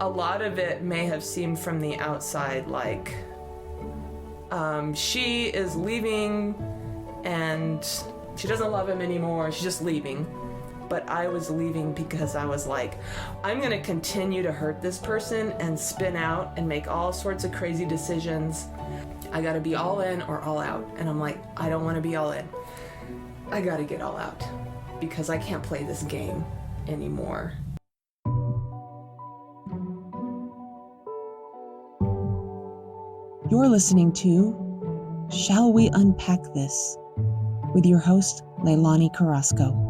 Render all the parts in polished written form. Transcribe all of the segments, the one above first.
a lot of it may have seemed from the outside like she is leaving and she doesn't love him anymore. She's just leaving. But I was leaving because I was like, I'm going to continue to hurt this person and spin out and make all sorts of crazy decisions. I got to be all in or all out. And I'm like, I don't want to be all in. I got to get all out because I can't play this game anymore. You're listening to Shall We Unpack This? With your host, Leilani Carrasco.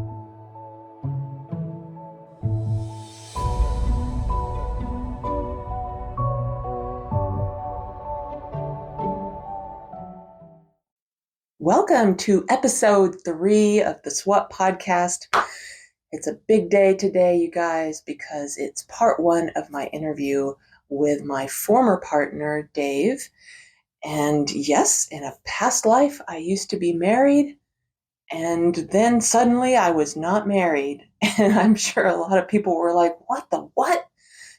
Welcome to episode 3 of the SWAT podcast. It's a big day today, you guys, because it's part 1 of my interview with my former partner, Dave. And yes, in a past life, I used to be married, and then suddenly I was not married. And I'm sure a lot of people were like, what the what?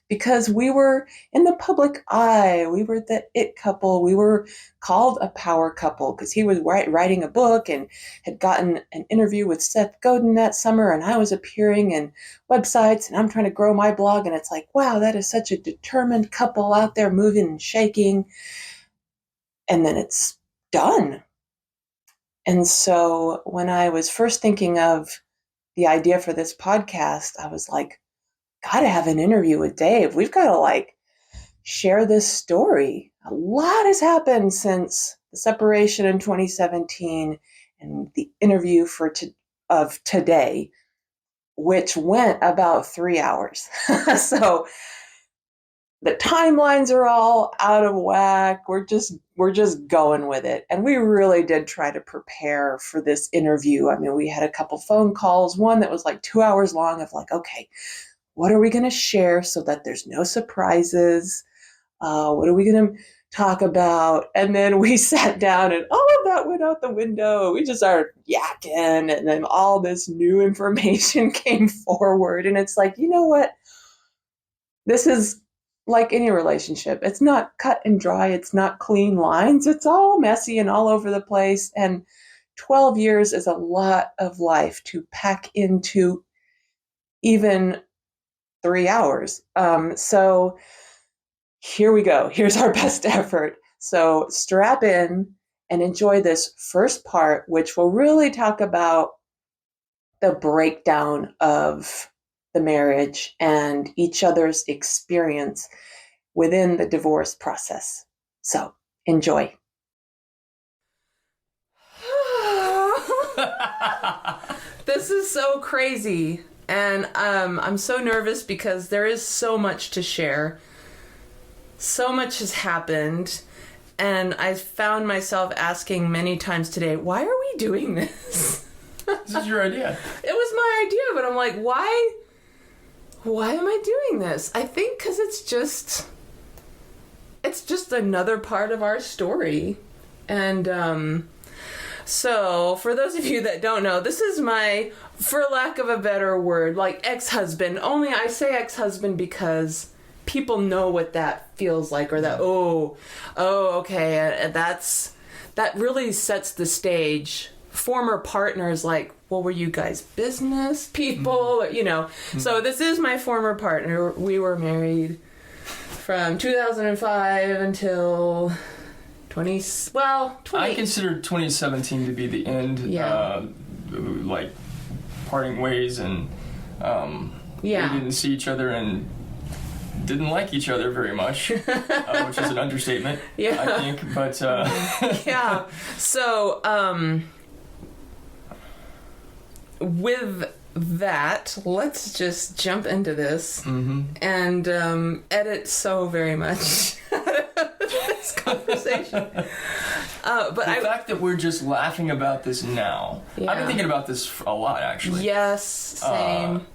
Because we were in the public eye. We were the it couple. We were called a power couple because he was writing a book and had gotten an interview with Seth Godin that summer, and I was appearing in websites, and I'm trying to grow my blog, and it's like, wow, that is such a determined couple out there moving and shaking. And then it's done. And so when I was first thinking of the idea for this podcast, I was like, gotta have an interview with Dave. We've got to share this story. A lot has happened since the separation in 2017 and the interview of today, which went about 3 hours. So the timelines are all out of whack. We're just going with it. And we really did try to prepare for this interview. I mean, we had a couple phone calls, one that was 2 hours long of okay, what are we going to share so that there's no surprises? What are we going to talk about? And then we sat down and all of that went out the window. We just started yakking, and then all this new information came forward. And it's like, you know what? This is like any relationship. It's not cut and dry. It's not clean lines. It's all messy and all over the place. And 12 years is a lot of life to pack into even 3 hours. So here we go. Here's our best effort. So strap in and enjoy this first part, which will really talk about the breakdown of the marriage and each other's experience within the divorce process. So enjoy. This is so crazy. And I'm so nervous because there is so much to share. So much has happened. And I found myself asking many times today, why are we doing this? This is your idea. It was my idea, but I'm like, why am I doing this? I think because it's just another part of our story. And so for those of you that don't know, this is my, for lack of a better word, ex-husband. Only I say ex-husband because people know what that feels like, or that, okay, that really sets the stage. Former partners, well, were you guys business people? Mm-hmm. So this is my former partner. We were married from 2005 until 20. I consider 2017 to be the end. Yeah. Parting ways, and we didn't see each other and didn't like each other very much, which is an understatement. Yeah. I think, but yeah. So with that, let's just jump into this and edit so very much this conversation. But the fact that we're just laughing about this now, I've been thinking about this a lot, actually. Yes, same.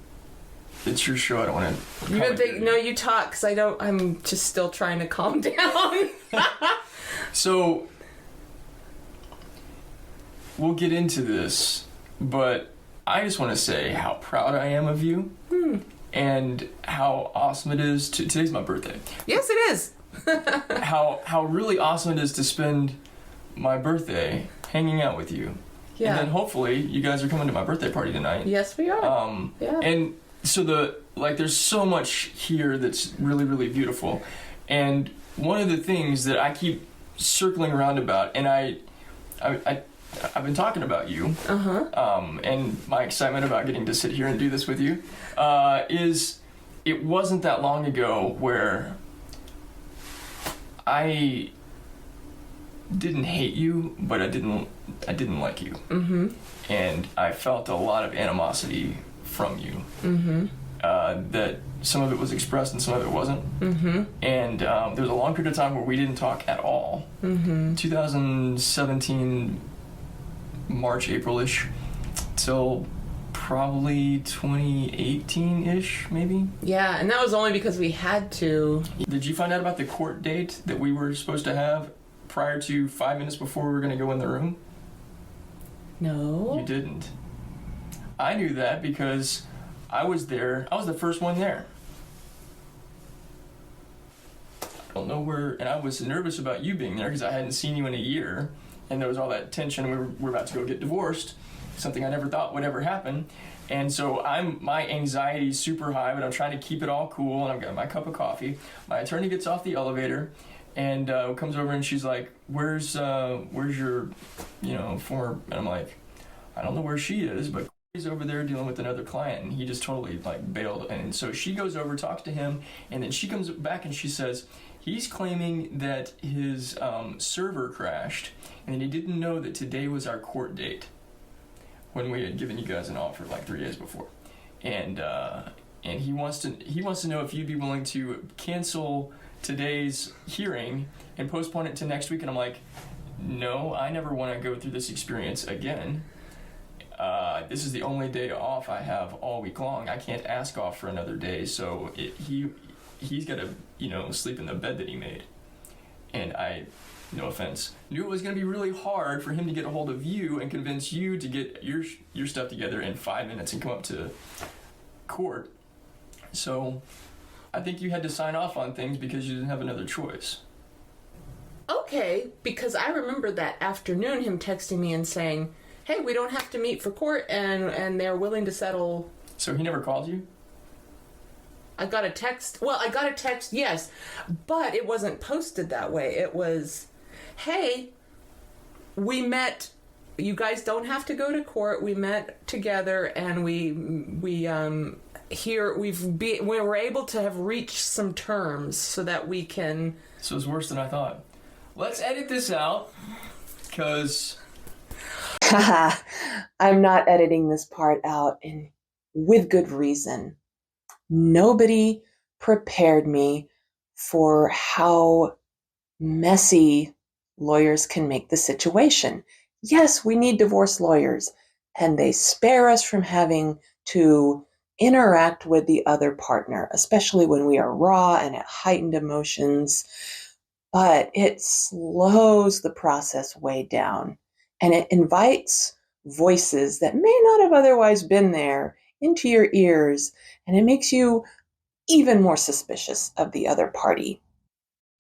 It's your show. I don't want to. No, you talk, because I'm just still trying to calm down. So we'll get into this, but I just want to say how proud I am of you. and how awesome it is today's my birthday. Yes, it is. how really awesome it is to spend my birthday hanging out with you. Yeah. And then hopefully you guys are coming to my birthday party tonight. Yes, we are. Yeah. And so there's so much here that's really, really beautiful. And one of the things that I keep circling around about, and I've been talking about you, and my excitement about getting to sit here and do this with you, is it wasn't that long ago where I didn't hate you, but I didn't like you. Mm-hmm. And I felt a lot of animosity from you. Mm-hmm. That some of it was expressed and some of it wasn't. Mm-hmm. And there was a long period of time where we didn't talk at all. Mm-hmm. 2017, March, April-ish, till probably 2018-ish, maybe? Yeah, and that was only because we had to. Did you find out about the court date that we were supposed to have prior to 5 minutes before we were going to go in the room? No. You didn't. I knew that because I was there. I was the first one there. I don't know where, and I was nervous about you being there because I hadn't seen you in a year, and there was all that tension. We were about to go get divorced, something I never thought would ever happen. And so my anxiety's super high, but I'm trying to keep it all cool, and I've got my cup of coffee. My attorney gets off the elevator and comes over, and she's like, where's your, former, and I'm like, I don't know where she is, but he's over there dealing with another client, and he just totally bailed. And so she goes over, talks to him, and then she comes back and she says, he's claiming that his server crashed, and he didn't know that today was our court date when we had given you guys an offer 3 days before. And he wants to know if you'd be willing to cancel today's hearing and postpone it to next week. And I'm like, no, I never want to go through this experience again. This is the only day off I have all week long. I can't ask off for another day, so he's got to sleep in the bed that he made. And I, no offense, knew it was going to be really hard for him to get a hold of you and convince you to get your stuff together in 5 minutes and come up to court. So I think you had to sign off on things because you didn't have another choice. Okay, because I remember that afternoon him texting me and saying, hey, we don't have to meet for court, and they're willing to settle. So he never called you? I got a text, yes, but it wasn't posted that way. It was, hey, we met, you guys don't have to go to court, we met together, and we were able to have reached some terms so that we can... So it's worse than I thought. Let's edit this out, because... I'm not editing this part out, and with good reason. Nobody prepared me for how messy lawyers can make the situation. Yes, we need divorce lawyers, and they spare us from having to interact with the other partner, especially when we are raw and at heightened emotions. But it slows the process way down. And it invites voices that may not have otherwise been there into your ears, and it makes you even more suspicious of the other party.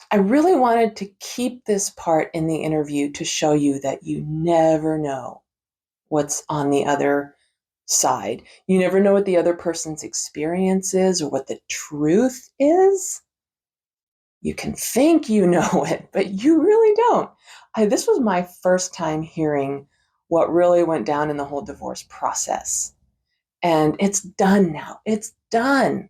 I really wanted to keep this part in the interview to show you that you never know what's on the other side. You never know what the other person's experience is or what the truth is. You can think you know it, but you really don't. This was my first time hearing what really went down in the whole divorce process. And it's done now. It's done.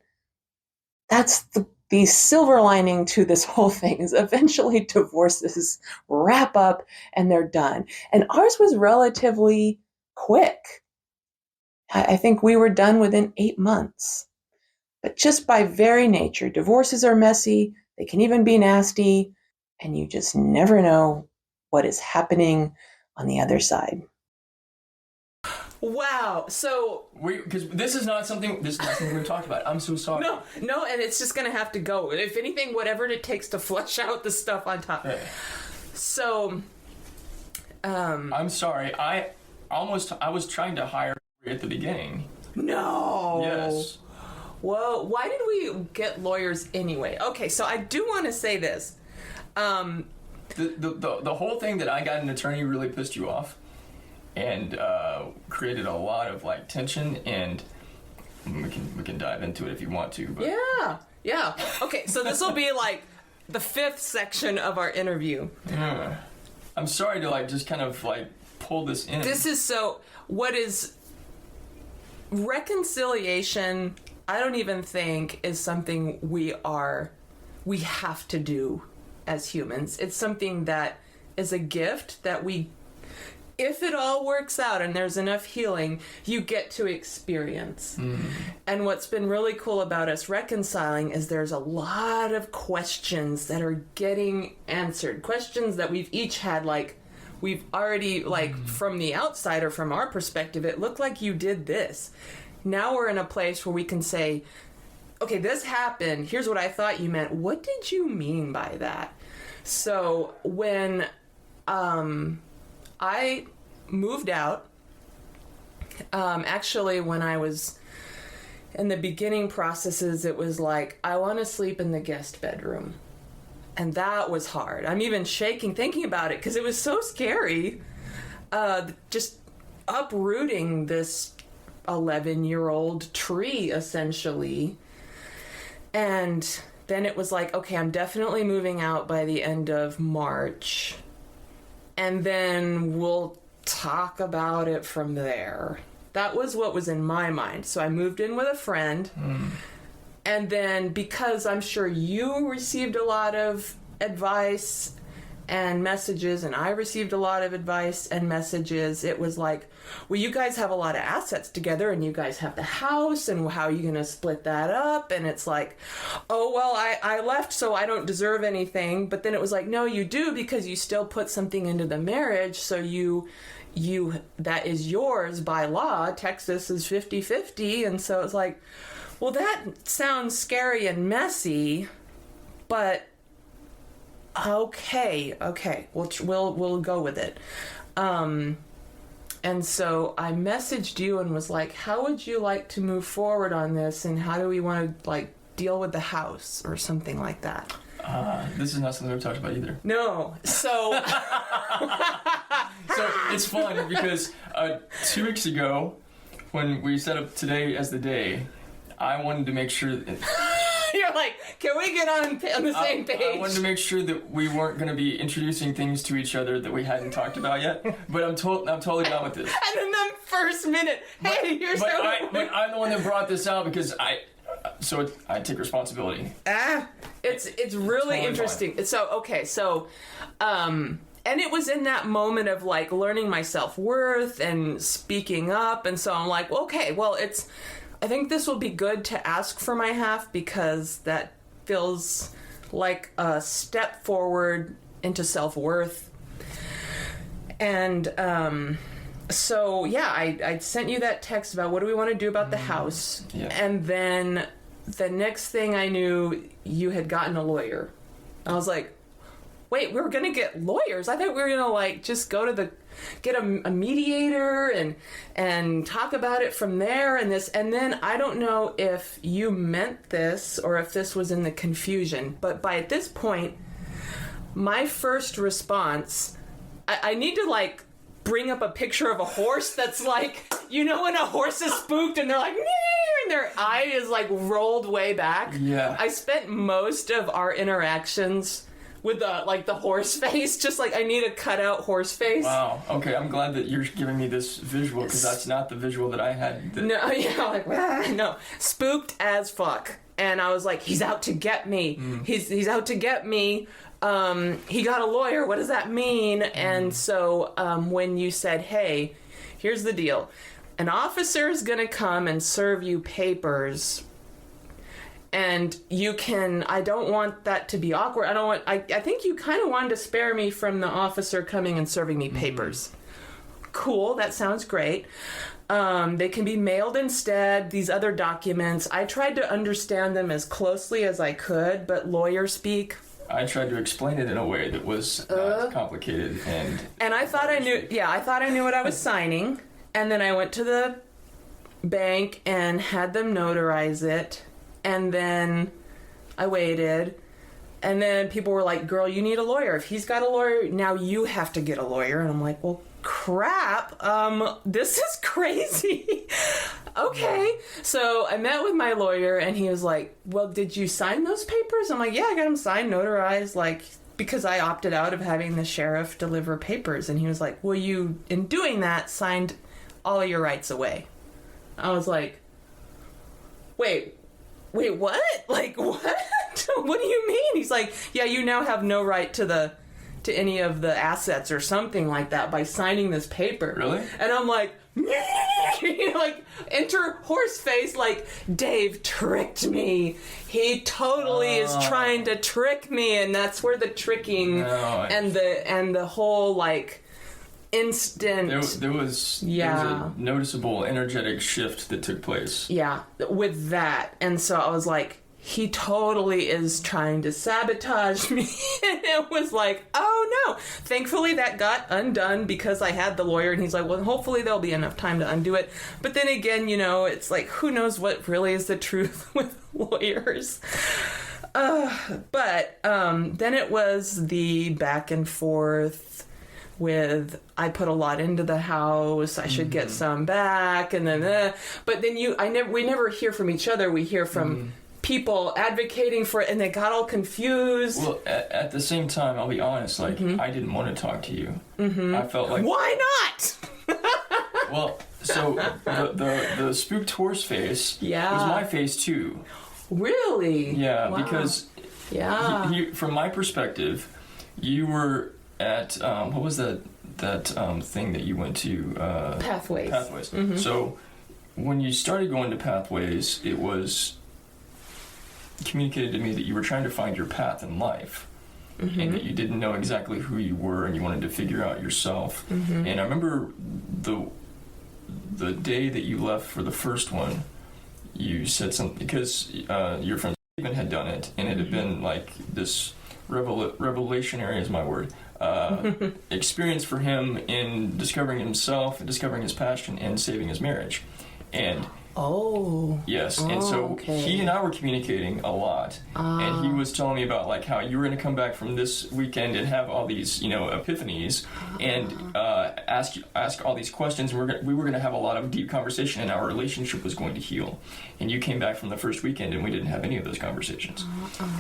That's the silver lining to this whole thing is eventually divorces wrap up and they're done. And ours was relatively quick. I think we were done within 8 months. But just by very nature, divorces are messy. They can even be nasty. And you just never know what is happening on the other side. Wow. So because this is not something we've talked about. I'm so sorry. No, and it's just gonna have to go. If anything, whatever it takes to flesh out the stuff on top. Yeah. So, I'm sorry. I was trying to hire you at the beginning. No. Yes. Whoa, why did we get lawyers anyway? Okay, so I do want to say this. The whole thing that I got an attorney really pissed you off and created a lot of like tension, and we can dive into it if you want to. But. Yeah. Okay, so this will be like the 5th section of our interview. I'm sorry to like just kind of like pull this in. What is reconciliation, I don't even think is something we have to do as humans. It's something that is a gift that if it all works out and there's enough healing, you get to experience. And what's been really cool about us reconciling is there's a lot of questions that are getting answered. Questions that we've each had, like, we've already, like, from the outside or from our perspective, it looked like you did this. Now we're in a place where we can say, okay, this happened. Here's what I thought you meant. What did you mean by that? So when I moved out, actually when I was in the beginning processes, it was like, I want to sleep in the guest bedroom. And that was hard. I'm even shaking thinking about it because it was so scary. Just uprooting this 11-year-old tree, essentially. And then it was like, okay, I'm definitely moving out by the end of March. And then we'll talk about it from there. That was what was in my mind. So I moved in with a friend. And then, because I'm sure you received a lot of advice and messages, and I received a lot of advice and messages, it was like, well, you guys have a lot of assets together, and you guys have the house, and how are you going to split that up? And it's like, oh, well, I left, so I don't deserve anything. But then it was like, no, you do, because you still put something into the marriage, so you that is yours by law. Texas is 50-50. And so it's like, well, that sounds scary and messy, but okay, we'll go with it. And so I messaged you and was like, how would you like to move forward on this, and how do we want to like deal with the house or something like that? This is not something we've talked about either. No. So so it's fun because 2 weeks ago, when we set up today as the day, I wanted to make sure that you're like, can we get on the same page? I wanted to make sure that we weren't going to be introducing things to each other that we hadn't talked about yet. But I'm totally done with this. And in the first minute, hey, you're so. But I'm the one that brought this out because I take responsibility. It's really totally interesting. Fine. So and it was in that moment of like learning my self-worth and speaking up, and so I'm like, okay, well, I think this will be good to ask for my half, because that feels like a step forward into self-worth. And so yeah, I sent you that text about what do we want to do about the house. Yeah. And then the next thing I knew, you had gotten a lawyer. I was like, wait, we were going to get lawyers? I thought we were going to like just go to get a mediator and talk about it from there and this. And then I don't know if you meant this or if this was in the confusion, but by this point, my first response, I need to like bring up a picture of a horse that's like, you know, when a horse is spooked and they're like, and their eye is like rolled way back. Yeah. I spent most of our interactions with the horse face, just like I need a cutout horse face. Wow. Okay, I'm glad that you're giving me this visual, because that's not the visual that I had. No, yeah, like no, spooked as fuck. And I was like, he's out to get me. He's out to get me. He got a lawyer. What does that mean? And so when you said, hey, here's the deal, an officer is gonna come and serve you papers. And you can, I don't want that to be awkward. I think you kind of wanted to spare me from the officer coming and serving me papers. Cool, that sounds great. They can be mailed instead, these other documents. I tried to understand them as closely as I could, but lawyer speak. I tried to explain it in a way that was not complicated. And I thought I knew what I was signing. And then I went to the bank and had them notarize it. And then I waited. And then people were like, girl, you need a lawyer. If he's got a lawyer, now you have to get a lawyer. And I'm like, well, crap. This is crazy. Okay. So I met with my lawyer and he was like, well, did you sign those papers? I'm like, yeah, I got them signed, notarized, like, because I opted out of having the sheriff deliver papers. And he was like, well, you, in doing that, signed all of your rights away. I was like, wait, what? Like, what? What do you mean? He's like, yeah, you now have no right to any of the assets or something like that by signing this paper. Really? And I'm like, like, enter horse face, like, Dave tricked me. He totally is trying to trick me, and that's where the tricking and the whole, like, instant... There was a noticeable energetic shift that took place. Yeah, with that. And so I was like, he totally is trying to sabotage me. And it was like, oh no. Thankfully that got undone because I had the lawyer, and he's like, well, hopefully there'll be enough time to undo it. But then again, you know, it's like, who knows what really is the truth with lawyers. But then it was the back and forth with, I put a lot into the house, I should get some back, and then but then we never hear from each other. We hear from people advocating for it, and they got all confused. Well, at the same time, I'll be honest, like, I didn't want to talk to you. I felt like... Why not? Well, so the spooked horse face was my face too. Really? Yeah, wow. because from my perspective, you were at, what was that thing that you went to? Pathways. Pathways. So when you started going to Pathways, it was communicated to me that you were trying to find your path in life, and that you didn't know exactly who you were, and you wanted to figure out yourself. And I remember the day that you left for the first one, you said something, because your friend Stephen had done it, and it had been like this revelationary is my word, experience for him in discovering himself, and discovering his passion, and saving his marriage. And yes, and so he and I were communicating a lot, and he was telling me about like how you were going to come back from this weekend and have all these, you know, epiphanies, and ask all these questions. We were going to have a lot of deep conversation, and our relationship was going to heal. And you came back from the first weekend, and we didn't have any of those conversations.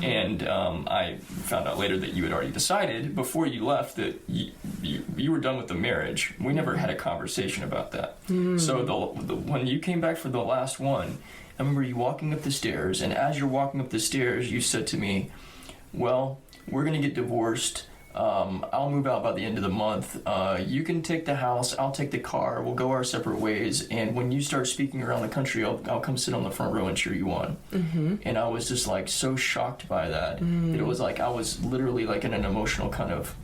And I found out later that you had already decided before you left that you were done with the marriage. We never had a conversation about that. So when you came back for the last one, I remember you walking up the stairs, and as you're walking up the stairs, you said to me, well, we're going to get divorced. I'll move out by the end of the month. You can take the house, I'll take the car, we'll go our separate ways, and when you start speaking around the country, I'll come sit on the front row and cheer you on. And I was just like so shocked by that, that it was like I was literally like in an emotional kind of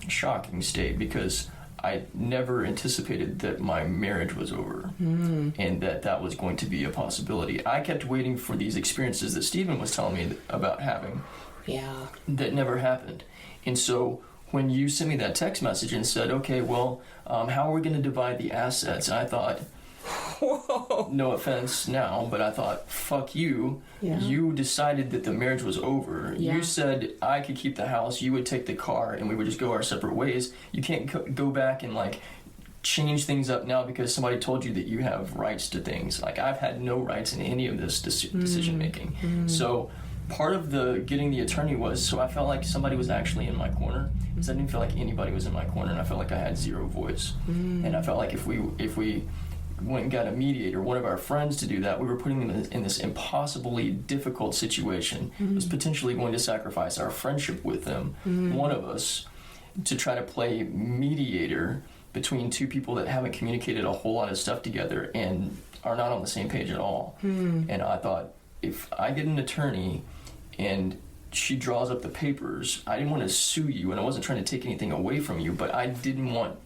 shocking state, because I never anticipated that my marriage was over, and that was going to be a possibility. I kept waiting for these experiences that Stephen was telling me about having, that never happened. And so when you sent me that text message and said, okay, well, how are we going to divide the assets? And I thought, whoa. No offense now, but I thought, fuck you. You decided that the marriage was over. You said I could keep the house, you would take the car, and we would just go our separate ways. You can't go back and like change things up now because somebody told you that you have rights to things. Like, I've had no rights in any of this decision making. So part of the getting the attorney was so I felt like somebody was actually in my corner, because I didn't feel like anybody was in my corner, and I felt like I had zero voice. And I felt like if we went and got a mediator, one of our friends, to do that, we were putting them in this impossibly difficult situation. It was potentially going to sacrifice our friendship with them, one of us, to try to play mediator between two people that haven't communicated a whole lot of stuff together and are not on the same page at all. And I thought, if I get an attorney and she draws up the papers, I didn't want to sue you, and I wasn't trying to take anything away from you, but I didn't want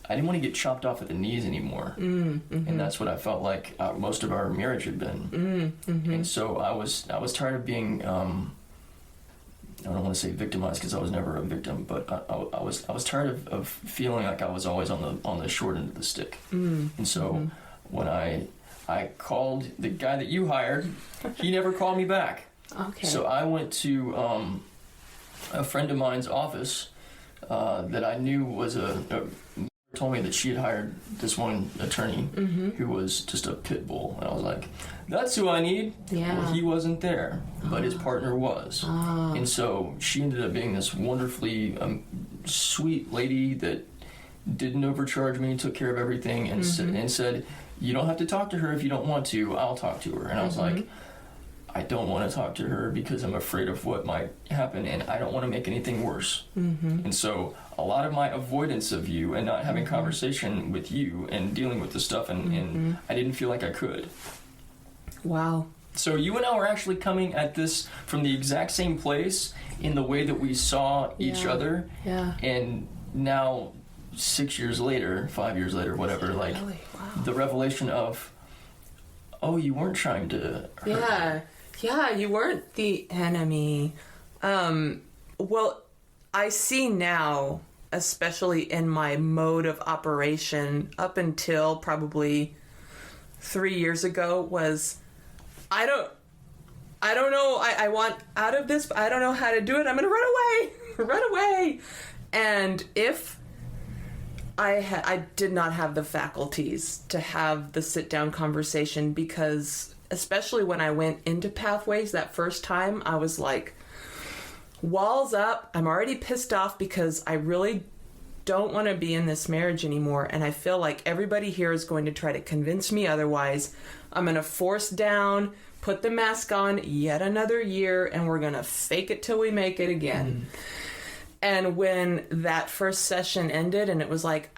to get chopped off at the knees anymore. And that's what I felt like most of our marriage had been. And so I was tired of being, I don't want to say victimized, because I was never a victim, but I was tired of feeling like I was always on the short end of the stick. And so when I I called the guy that you hired. He never called me back. Okay. So I went to a friend of mine's office that I knew was told me that she had hired this one attorney who was just a pit bull. And I was like, that's who I need. Yeah. Well, he wasn't there, but his partner was. And so she ended up being this wonderfully sweet lady that didn't overcharge me, took care of everything, and said, you don't have to talk to her if you don't want to. I'll talk to her. And I was like, I don't want to talk to her because I'm afraid of what might happen, and I don't want to make anything worse. And so a lot of my avoidance of you and not having conversation with you and dealing with this stuff, and I didn't feel like I could. Wow. So you and I were actually coming at this from the exact same place in the way that we saw each other. Yeah. And now 6 years later, 5 years later, whatever, like Really? Wow. the revelation of, oh, you weren't trying to hurt me. Yeah, you weren't the enemy. Well, I see now, especially in my mode of operation up until probably 3 years ago, was I don't know, I want out of this, but I don't know how to do it. I'm going to run away. And if I did not have the faculties to have the sit-down conversation, because especially when I went into Pathways that first time, I was like, walls up. I'm already pissed off because I really don't want to be in this marriage anymore, and I feel like everybody here is going to try to convince me otherwise. I'm going to force down, put the mask on yet another year, and we're going to fake it till we make it again. And when that first session ended and it was like,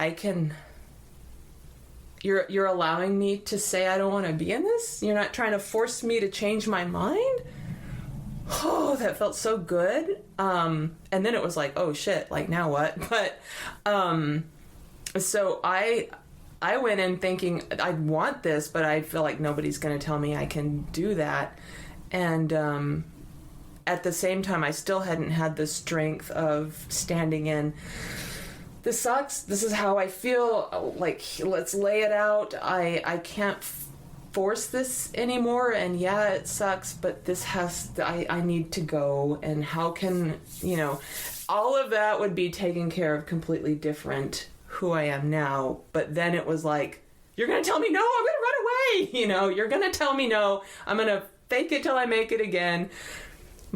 you're allowing me to say I don't want to be in this? You're not trying to force me to change my mind? Oh, that felt so good. And then it was like, oh shit, like now what? But so I went in thinking I want this, but I feel like nobody's going to tell me I can do that. And at the same time, I still hadn't had the strength of standing in, this sucks, this is how I feel, like, let's lay it out. I can't force this anymore, and yeah, it sucks, but this I need to go, and how can, all of that would be taken care of completely different who I am now. But then it was like, you're gonna tell me no, I'm gonna run away, you're gonna tell me no, I'm gonna fake it till I make it again.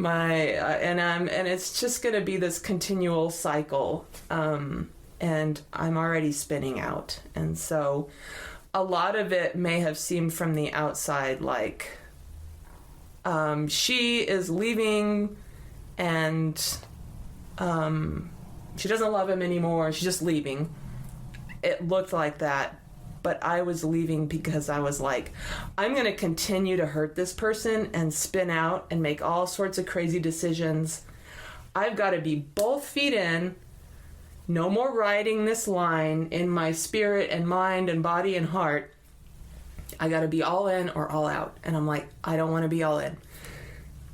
And it's just gonna be this continual cycle, and I'm already spinning out. And so a lot of it may have seemed from the outside like she is leaving, and she doesn't love him anymore, she's just leaving. It looked like that, but I was leaving because I was like, I'm going to continue to hurt this person and spin out and make all sorts of crazy decisions. I've got to be both feet in. No more riding this line in my spirit and mind and body and heart. I got to be all in or all out. And I'm like, I don't want to be all in.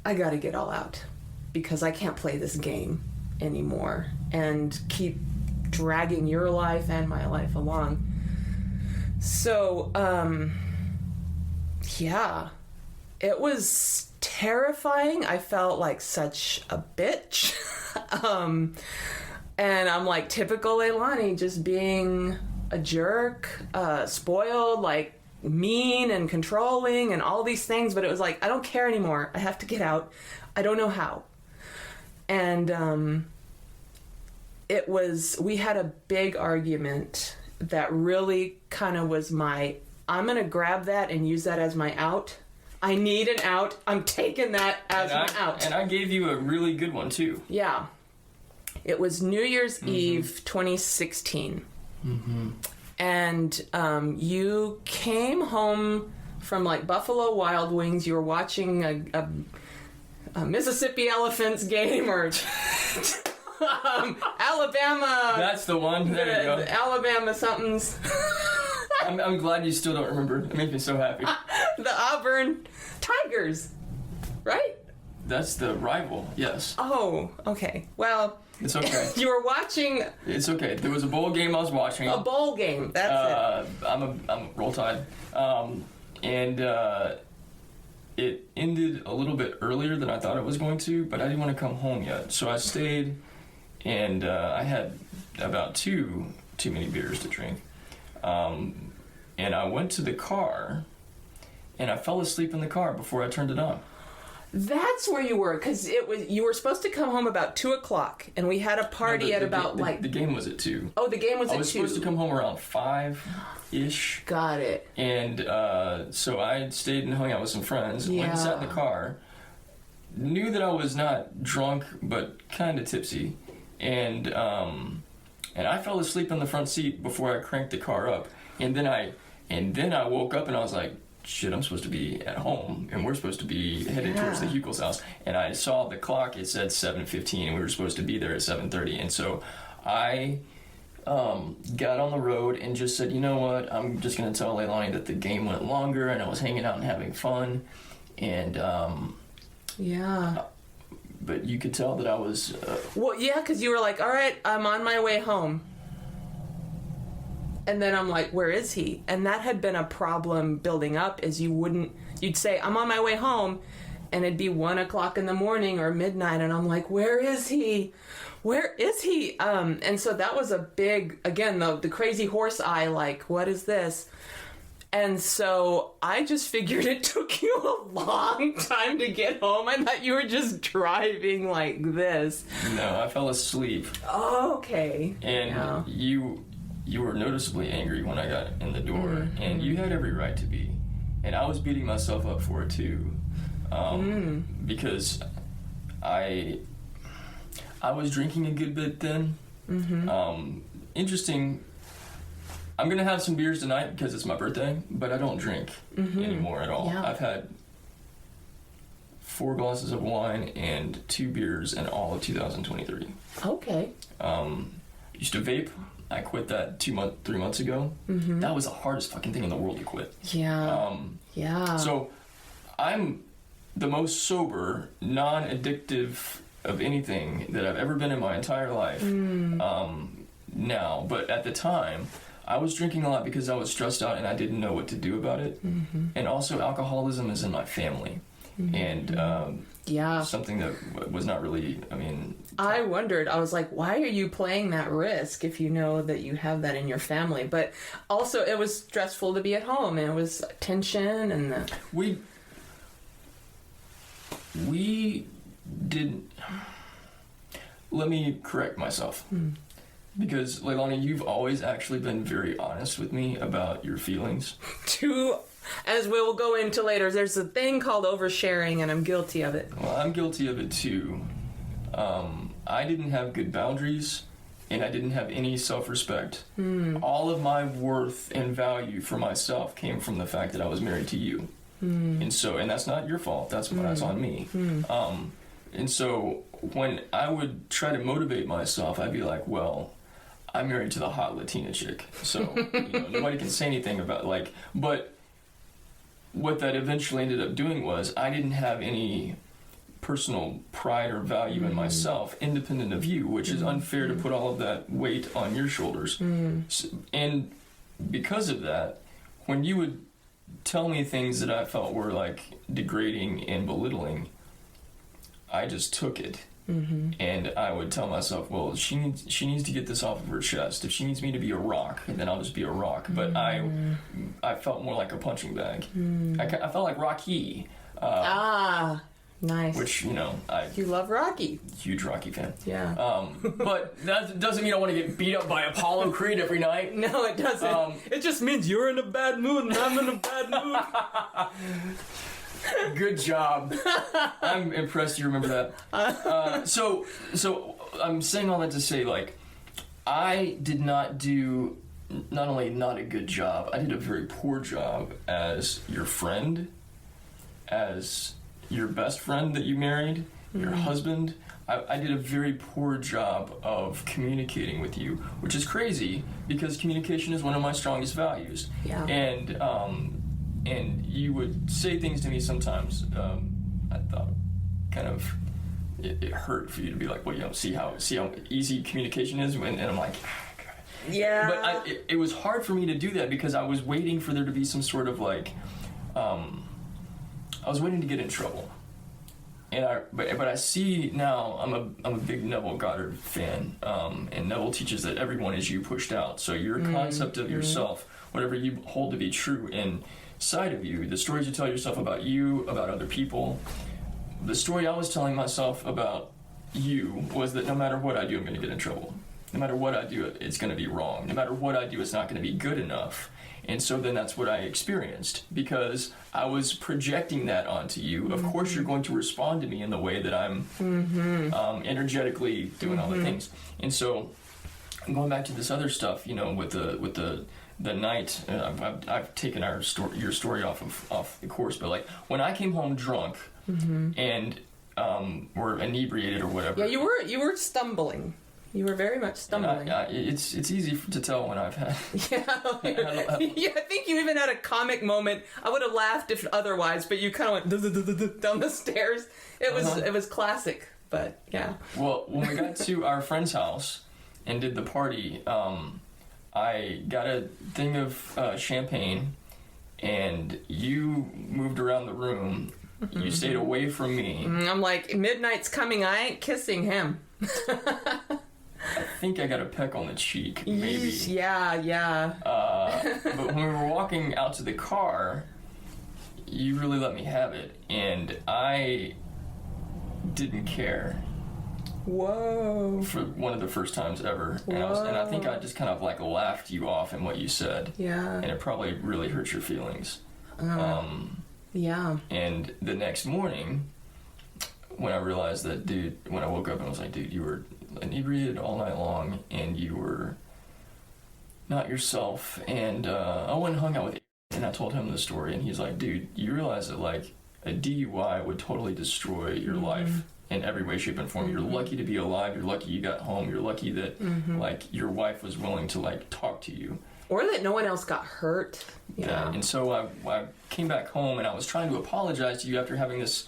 I got to get all out because I can't play this game anymore and keep dragging your life and my life along. So, yeah, it was terrifying. I felt like such a bitch. And I'm like, typical Leilani, just being a jerk, spoiled, like mean and controlling and all these things. But it was like, I don't care anymore. I have to get out. I don't know how. And we had a big argument that really kind of was I'm going to grab that and use that as my out. I need an out. I'm taking that as my out. And I gave you a really good one, too. Yeah. It was New Year's Eve 2016. And you came home from, like, Buffalo Wild Wings. You were watching a Mississippi Elephants game or... Alabama. That's the one. There you go. Alabama somethings. I'm glad you still don't remember. It makes me so happy. The Auburn Tigers, right? That's the rival. Yes. Oh, okay. Well, it's okay. You were watching. It's okay. There was a bowl game I was watching. A bowl game. That's it. I'm a Roll Tide. And it ended a little bit earlier than I thought it was going to, but I didn't want to come home yet. So I stayed, and I had about too many beers to drink. And I went to the car, and I fell asleep in the car before I turned it on. That's where you were, because you were supposed to come home about 2:00, and we had a party at about the game was at 2. Oh, the game was at 2. I was supposed to come home around 5-ish. Got it. And so I stayed and hung out with some friends. Went and sat in the car. Knew that I was not drunk, but kind of tipsy, and I fell asleep in the front seat before I cranked the car up. And then I woke up and I was like, shit, I'm supposed to be at home, and we're supposed to be headed towards the Hugel's house. And I saw the clock, it said 7:15, and we were supposed to be there at 7:30. And so I got on the road and just said, you know what, I'm just going to tell Leilani that the game went longer, and I was hanging out and having fun. And but you could tell that I was well, yeah, because you were like, all right, I'm on my way home. And then I'm like, where is he? And that had been a problem building up, is you'd say, I'm on my way home, and it'd be 1:00 in the morning or midnight, and I'm like, where is he? Where is he? And so that was a big, again, the crazy horse eye, like, what is this? And so I just figured it took you a long time to get home. I thought you were just driving like this. No, I fell asleep. Oh, okay. And you were noticeably angry when I got in the door, and you had every right to be. And I was beating myself up for it too, because I was drinking a good bit then. Interesting. I'm gonna have some beers tonight because it's my birthday, but I don't drink anymore at all. Yeah. I've had 4 glasses of wine and 2 beers in all of 2023. Okay. Used to vape. I quit that 3 months ago. That was the hardest fucking thing in the world to quit. Yeah. So I'm the most sober, non-addictive of anything that I've ever been in my entire life now. But at the time, I was drinking a lot because I was stressed out and I didn't know what to do about it. And also, alcoholism is in my family. And something that was not really, I wondered, I was like, why are you playing that risk if you know that you have that in your family? But also, it was stressful to be at home, and it was tension, and we didn't. Let me correct myself. Because, Leilani, you've always actually been very honest with me about your feelings. As we will go into later, there's a thing called oversharing, and I'm guilty of it. Well, I'm guilty of it too. I didn't have good boundaries, and I didn't have any self-respect. All of my worth and value for myself came from the fact that I was married to you. And that's not your fault. That's on me. And so when I would try to motivate myself, I'd be like, well, I'm married to the hot Latina chick, so nobody can say anything about but what that eventually ended up doing was I didn't have any personal pride or value in myself independent of you, which is unfair to put all of that weight on your shoulders. And because of that, when you would tell me things that I felt were degrading and belittling, I just took it. And I would tell myself, well, she needs to get this off of her chest. If she needs me to be a rock, then I'll just be a rock. But I felt more like a punching bag. I felt like Rocky. Nice. Which, you love Rocky. Huge Rocky fan. Yeah. But that doesn't mean I want to get beat up by Apollo Creed every night. No, it doesn't. It just means you're in a bad mood and I'm in a bad mood. Good job. I'm impressed you remember that. So I'm saying all that to say, I did not do not only not a good job, I did a very poor job as your friend, as your best friend that you married, your husband. I did a very poor job of communicating with you, which is crazy because communication is one of my strongest values. Yeah. And you would say things to me sometimes. I thought kind of it hurt for you to be like, well, see how easy communication is, and I'm like, yeah. But it was hard for me to do that because I was waiting for there to be some sort of I was waiting to get in trouble. And but I see now, I'm a big Neville Goddard fan, and Neville teaches that everyone is you pushed out. So your concept of yourself, whatever you hold to be true inside of you, the stories you tell yourself about you, about other people, the story I was telling myself about you was that no matter what I do, I'm going to get in trouble. No matter what I do, it's going to be wrong. No matter what I do, it's not going to be good enough. And so then that's what I experienced, because I was projecting that onto you. Of course, you're going to respond to me in the way that I'm energetically doing all the things. And so, going back to this other stuff, with the night, I've taken your story off the course, but like when I came home drunk and were inebriated or whatever. Yeah, you were stumbling. You were very much stumbling. It's easy to tell when I've had. Yeah, I think you even had a comic moment. I would have laughed if otherwise, but you kind of went down the stairs. It was classic, but yeah. Well, when we got to our friend's house and did the party, I got a thing of champagne, and you moved around the room. You stayed away from me. I'm like, midnight's coming. I ain't kissing him. I think I got a peck on the cheek, maybe. Yeah. But when we were walking out to the car, you really let me have it, and I didn't care. Whoa. For one of the first times ever. And I think I just kind of like laughed you off in what you said. Yeah. And it probably really hurt your feelings. Yeah. And the next morning, when I realized that, dude, when I woke up and I was like, dude, you were inebriated all night long and you were not yourself. And I went and hung out with him and I told him the story, and he's like, dude, you realize that like a DUI would totally destroy your life in every way, shape, and form. You're lucky to be alive. You're lucky you got home. You're lucky that like your wife was willing to like talk to you. Or that no one else got hurt. Yeah. And so I came back home and I was trying to apologize to you after having this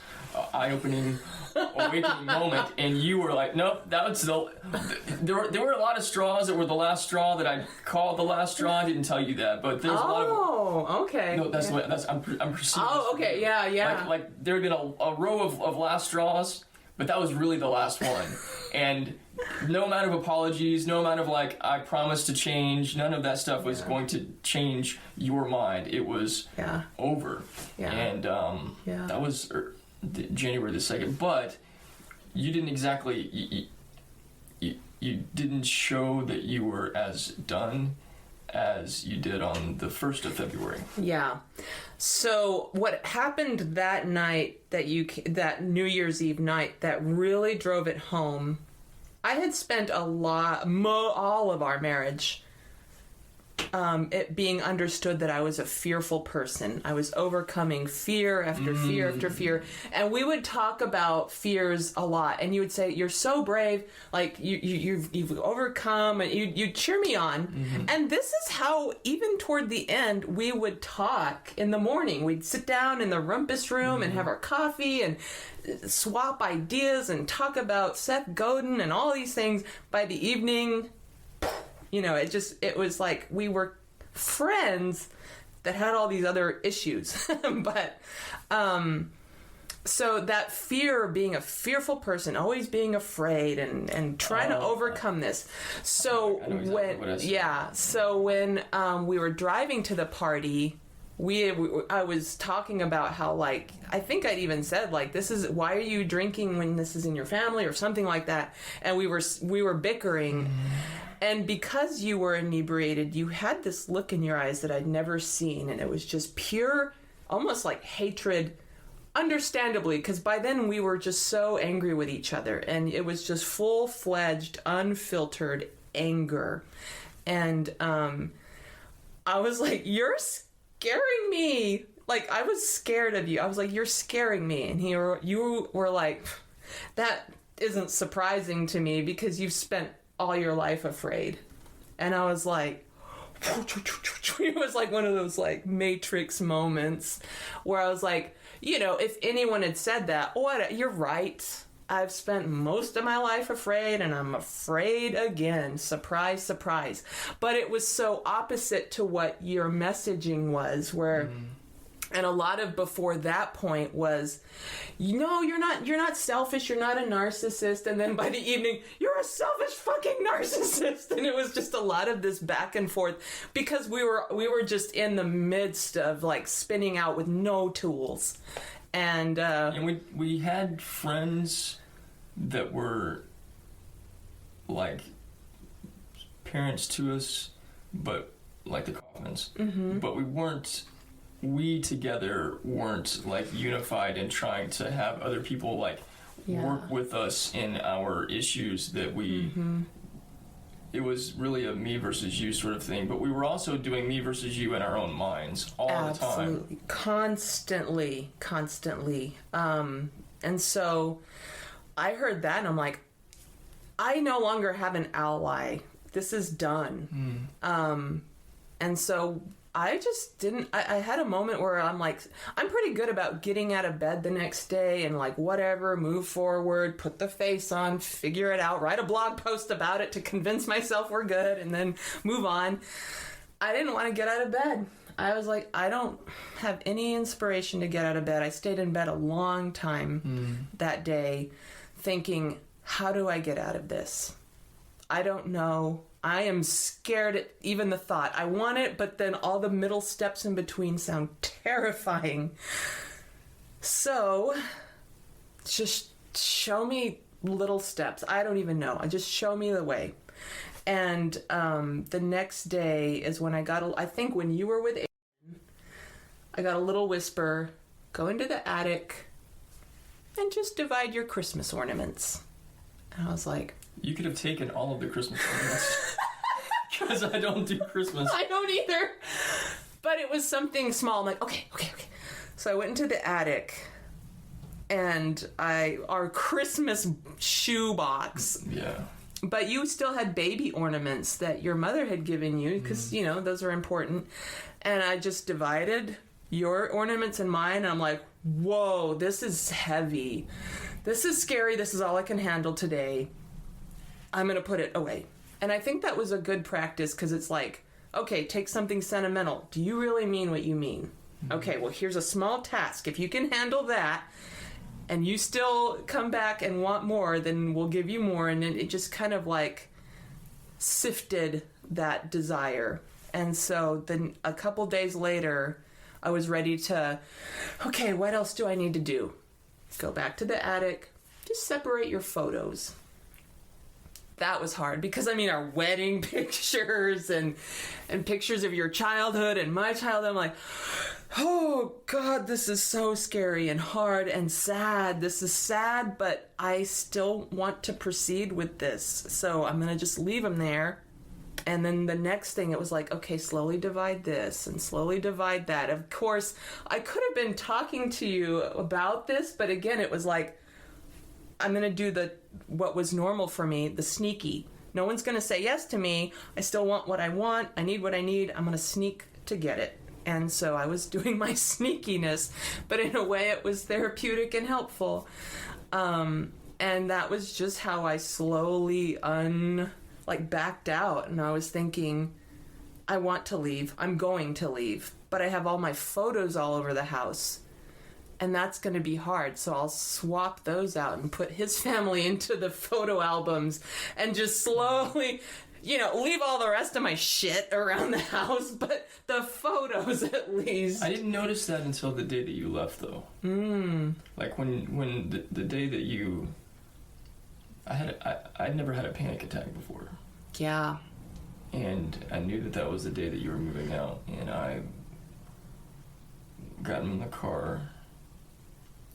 eye-opening, awakening moment, and you were like, nope, that was there were a lot of straws that were the last straw that I called the last straw. I didn't tell you that, but there's a lot of... Oh, okay. No, that's what I'm perceiving. Oh, okay, yeah. Like there had been a row of last straws, but that was really the last one. And no amount of apologies, no amount of like, I promise to change, none of that stuff was going to change your mind. It was over. Yeah. And that was January the 2nd. But you didn't exactly, you didn't show that you were as done as you did on the 1st of February. Yeah. So what happened that night, that New Year's Eve night, that really drove it home, I had spent all of our marriage, it being understood that I was a fearful person. I was overcoming fear after fear after fear. And we would talk about fears a lot. And you would say, you're so brave. Like, you've overcome. And you'd cheer me on. And this is how, even toward the end, we would talk in the morning. We'd sit down in the rumpus room and have our coffee and swap ideas and talk about Seth Godin and all these things. By the evening... it was like we were friends that had all these other issues. But, so that fear of being a fearful person, always being afraid and trying to overcome this. So when we were driving to the party, I was talking about how, like, I think I'd even said, like, this is, why are you drinking when this is in your family or something like that. And we were bickering. And because you were inebriated, you had this look in your eyes that I'd never seen. And it was just pure, almost like hatred, understandably, because by then we were just so angry with each other. And it was just full-fledged, unfiltered anger. And I was like, you're scaring me. Like, I was scared of you. I was like, you're scaring me. And you were like, that isn't surprising to me because you've spent all your life afraid. And I was like, it was like one of those like Matrix moments where I was like, if anyone had said that, you're right. I've spent most of my life afraid and I'm afraid again. Surprise, surprise. But it was so opposite to what your messaging was, where And a lot of before that point was, you're not selfish, you're not a narcissist. And then by the evening, you're a selfish fucking narcissist. And it was just a lot of this back and forth because we were just in the midst of like spinning out with no tools. And we had friends that were like parents to us, but like the Kaufmans, but we together weren't like unified in trying to have other people like work with us in our issues that we it was really a me versus you sort of thing, but we were also doing me versus you in our own minds all the time. Absolutely. Constantly. And so I heard that and I'm like, I no longer have an ally. This is done. And so I just didn't, I had a moment where I'm like, I'm pretty good about getting out of bed the next day and like whatever, move forward, put the face on, figure it out, write a blog post about it to convince myself we're good and then move on. I didn't want to get out of bed. I was like, I don't have any inspiration to get out of bed. I stayed in bed a long time that day thinking, how do I get out of this? I don't know. I am scared at even the thought. I want it, but then all the middle steps in between sound terrifying. So, just show me little steps. I don't even know. Just show me the way. And the next day is when I got, I think when you were with Aiden, I got a little whisper, go into the attic and just divide your Christmas ornaments. And I was like, you could have taken all of the Christmas ornaments. Because I don't do Christmas. I don't either. But it was something small. I'm like, okay. So I went into the attic and our Christmas shoe box. Yeah. But you still had baby ornaments that your mother had given you because, those are important. And I just divided your ornaments and mine. And I'm like, whoa, this is heavy. This is scary. This is all I can handle today. I'm going to put it away. And I think that was a good practice because it's like, okay, take something sentimental. Do you really mean what you mean? Okay, well, here's a small task. If you can handle that and you still come back and want more, then we'll give you more. And then it just kind of like sifted that desire. And so then a couple days later, I was ready to, okay, what else do I need to do? Go back to the attic, just separate your photos. That was hard because our wedding pictures and pictures of your childhood and my childhood, I'm like, oh God, this is so scary and hard and sad. This is sad, but I still want to proceed with this. So I'm going to just leave them there. And then the next thing, it was like, okay, slowly divide this and slowly divide that. Of course, I could have been talking to you about this, but again, it was like, I'm going to do what was normal for me, the sneaky. No one's going to say yes to me. I still want what I want. I need what I need. I'm going to sneak to get it. And so I was doing my sneakiness, but in a way it was therapeutic and helpful. And that was just how I slowly backed out. And I was thinking, I want to leave. I'm going to leave. But I have all my photos all over the house. And that's going to be hard. So I'll swap those out and put his family into the photo albums and just slowly, leave all the rest of my shit around the house, but the photos at least. I didn't notice that until the day that you left, though. Like when the day that you... I'd never had a panic attack before. Yeah. And I knew that was the day that you were moving out. And I got in the car...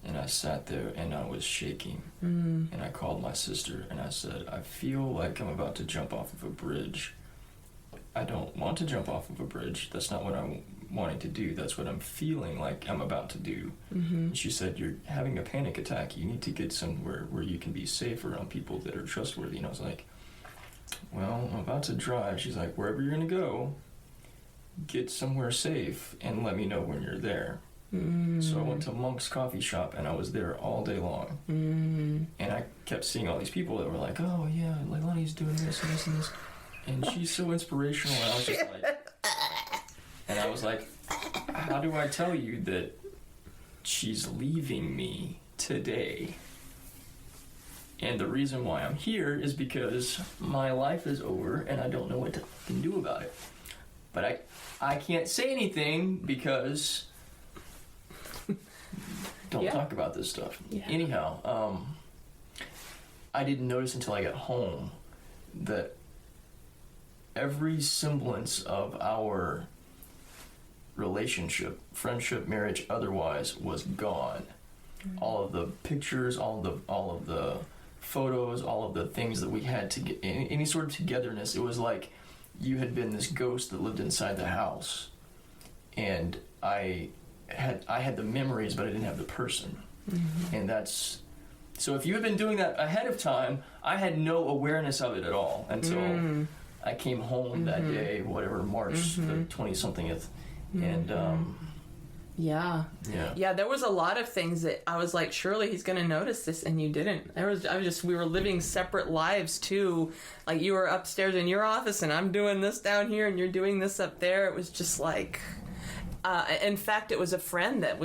And I sat there and I was shaking. And I called my sister and I said, I feel like I'm about to jump off of a bridge. I don't want to jump off of a bridge. That's not what I'm wanting to do. That's what I'm feeling like I'm about to do. And she said, you're having a panic attack. You need to get somewhere where you can be safe around people that are trustworthy. And I was like, well, I'm about to drive. She's like, wherever you're going to go, get somewhere safe and let me know when you're there. So I went to Monk's coffee shop and I was there all day long. And I kept seeing all these people that were like, oh yeah, Leilani's doing this and this and this. And she's so inspirational. And I was just like, how do I tell you that she's leaving me today? And the reason why I'm here is because my life is over and I don't know what to fucking do about it. But I can't say anything because don't talk about this stuff. Yeah. Anyhow, I didn't notice until I got home that every semblance of our relationship, friendship, marriage, otherwise, was gone. Mm-hmm. All of the pictures, all of the photos, all of the things that we had to get, any sort of togetherness. It was like you had been this ghost that lived inside the house, and I had the memories, but I didn't have the person. Mm-hmm. And that's so. If you had been doing that ahead of time, I had no awareness of it at all until I came home that day, whatever, March the 20-somethingth, and Yeah. There was a lot of things that I was like, surely he's going to notice this, and you didn't. We were living separate lives too. Like, you were upstairs in your office, and I'm doing this down here, and you're doing this up there. It was just like, in fact, it was a friend that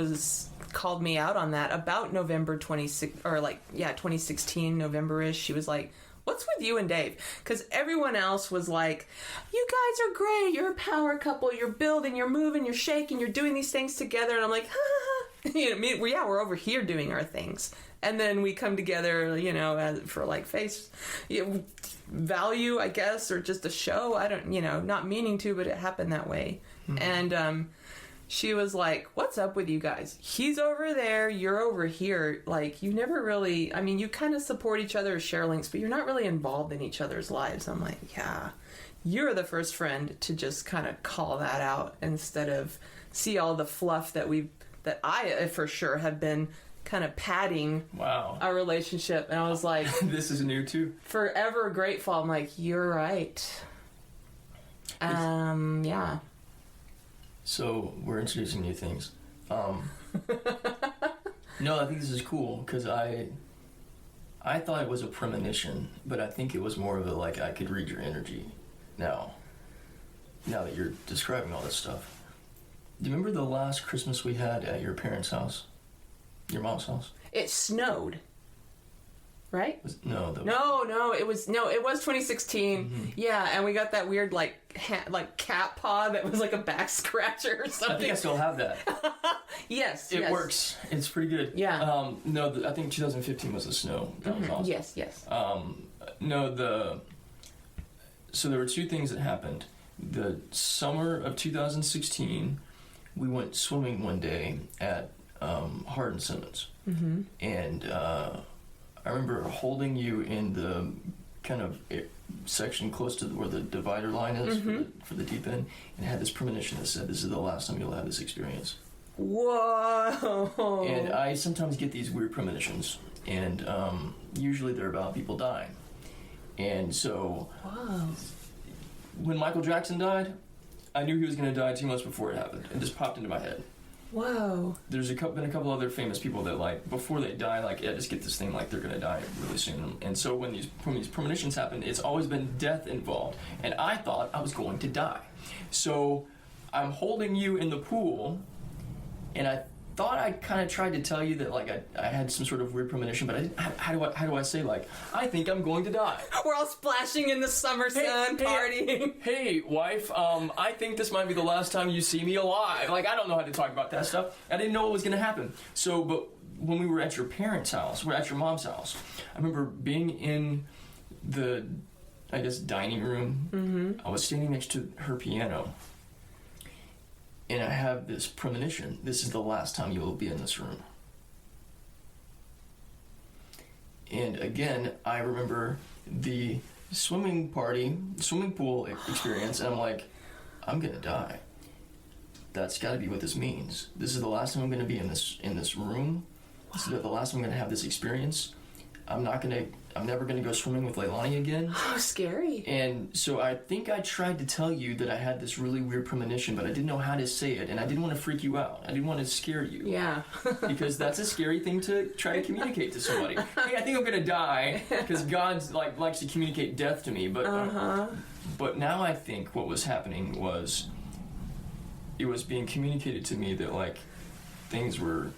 called me out on that about November 2016, November-ish. She was like, what's with you and Dave? Because everyone else was like, you guys are great. You're a power couple. You're building, you're moving, you're shaking, you're doing these things together. And I'm like, we're over here doing our things. And then we come together, for like face value, I guess, or just a show. I don't, not meaning to, but it happened that way. Mm-hmm. And she was like, what's up with you guys? He's over there, you're over here. Like, you never really, you kind of support each other, share links, but you're not really involved in each other's lives. I'm like, yeah, you're the first friend to just kind of call that out instead of see all the fluff that I for sure have been kind of padding our relationship. And I was like, this is new too. Forever grateful. I'm like, you're right. Yeah. So we're introducing new things. No, I think this is cool because I thought it was a premonition, but I think it was more of a like I could read your energy now that you're describing all this stuff. Do you remember the last Christmas we had at your parents' house? Your mom's house? It snowed. Right? No, it was 2016. Mm-hmm. Yeah, and we got that weird like cat paw that was like a back scratcher or something. I think I still have that. Yes, it works. It's pretty good. Yeah. I think 2015 was the snow. That was awesome. Yes. So there were two things that happened. The summer of 2016, we went swimming one day at Hardin Simmons, and I remember holding you in the kind of section close to where the divider line is for the deep end, and had this premonition that said, this is the last time you'll have this experience. Whoa! And I sometimes get these weird premonitions, and usually they're about people dying. And so, when Michael Jackson died, I knew he was going to die 2 months before it happened. It just popped into my head. Whoa. There's been a couple other famous people that, like, before they die, like, just get this thing like they're going to die really soon. And so when these premonitions happen, it's always been death involved. And I thought I was going to die. So I'm holding you in the pool, and I thought I kind of tried to tell you that, like, I had some sort of weird premonition, but I didn't. How do I say, like, I think I'm going to die? We're all splashing in the summer sun, partying. Hey, wife, I think this might be the last time you see me alive. Like, I don't know how to talk about that stuff. I didn't know what was going to happen. So, but when we were at your parents' house, we're at your mom's house, I remember being in the, I guess, dining room. Mm-hmm. I was standing next to her piano. And I have this premonition. This is the last time you will be in this room. And again, I remember the swimming pool experience, and I'm like, I'm gonna die. That's gotta be what this means. This is the last time I'm gonna be in this room. This is the last time I'm gonna have this experience. I'm never gonna go swimming with Leilani again. Oh, scary. And so I think I tried to tell you that I had this really weird premonition, but I didn't know how to say it, and I didn't want to freak you out. I didn't want to scare you. Yeah. Because that's a scary thing to try to communicate to somebody. Hey, I think I'm gonna die, because God likes to communicate death to me. But but now I think what was happening was it was being communicated to me that like things were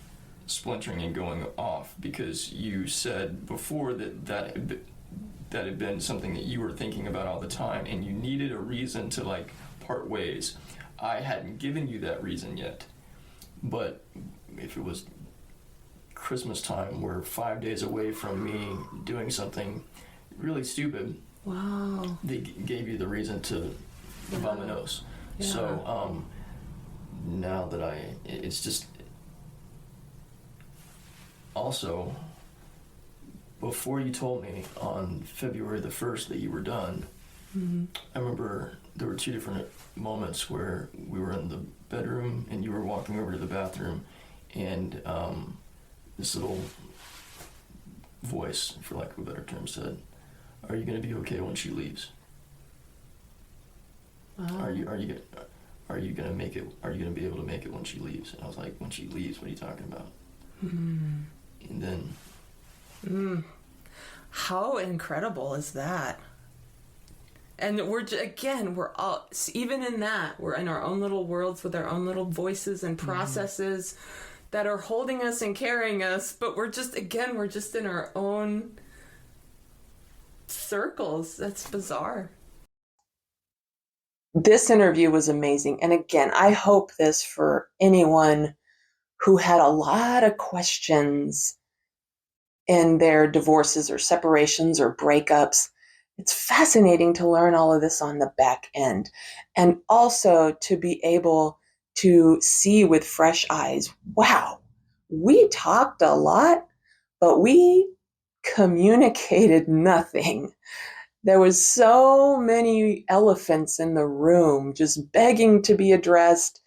splintering and going off, because you said before that had been something that you were thinking about all the time, and you needed a reason to like part ways. I hadn't given you that reason yet, but if it was Christmas time, we're 5 days away from me doing something really stupid. Wow. They gave you the reason to bum the nose. Yeah. So now that it's just also, before you told me on February the 1st that you were done, I remember there were 2 different moments where we were in the bedroom and you were walking over to the bathroom, and this little voice, for lack of a better term, said, "Are you going to be okay when she leaves? Are you going to make it? Are you going to be able to make it when she leaves?" And I was like, "When she leaves? What are you talking about?" And then, how incredible is that? And we're all, even in that, we're in our own little worlds with our own little voices and processes that are holding us and carrying us, but we're just in our own circles. That's bizarre. This interview was amazing. And again, I hope this for anyone who had a lot of questions in their divorces or separations or breakups. It's fascinating to learn all of this on the back end, and also to be able to see with fresh eyes, wow, we talked a lot, but we communicated nothing. There was so many elephants in the room just begging to be addressed,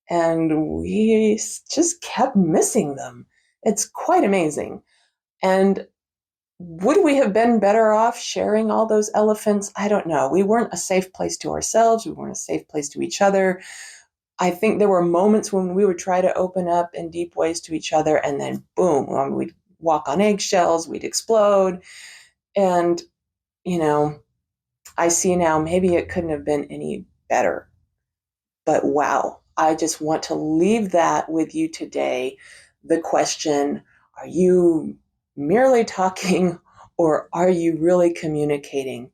and we just kept missing them. It's quite amazing. And would we have been better off sharing all those elephants? I don't know. We weren't a safe place to ourselves. We weren't a safe place to each other. I think there were moments when we would try to open up in deep ways to each other, and then boom, we'd walk on eggshells, we'd explode. And, I see now maybe it couldn't have been any better. But wow, I just want to leave that with you today. The question, are you merely talking, or are you really communicating?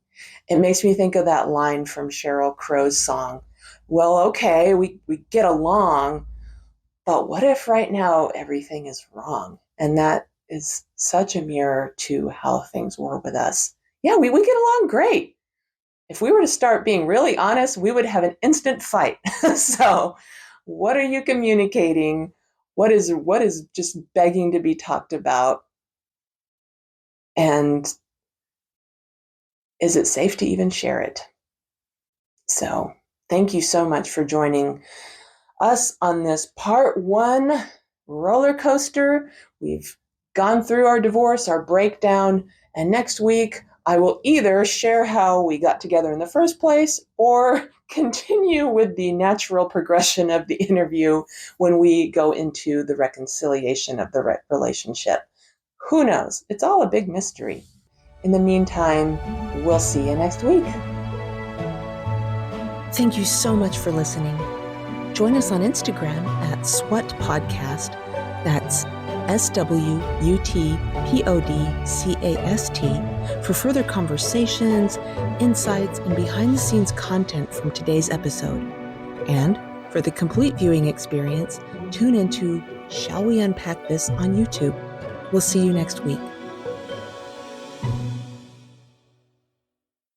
It makes me think of that line from Sheryl Crow's song. Well, okay, we get along, but what if right now everything is wrong? And that is such a mirror to how things were with us. Yeah, we get along great. If we were to start being really honest, we would have an instant fight. So what are you communicating? What is just begging to be talked about? And is it safe to even share it? So thank you so much for joining us on this part 1 roller coaster. We've gone through our divorce, our breakdown, and next week I will either share how we got together in the first place or continue with the natural progression of the interview when we go into the reconciliation of the relationship. Who knows? It's all a big mystery. In the meantime, we'll see you next week. Thank you so much for listening. Join us on Instagram at SWUT Podcast. That's SWUTPODCAST for further conversations, insights, and behind-the-scenes content from today's episode. And for the complete viewing experience, tune into Shall We Unpack This on YouTube. We'll see you next week.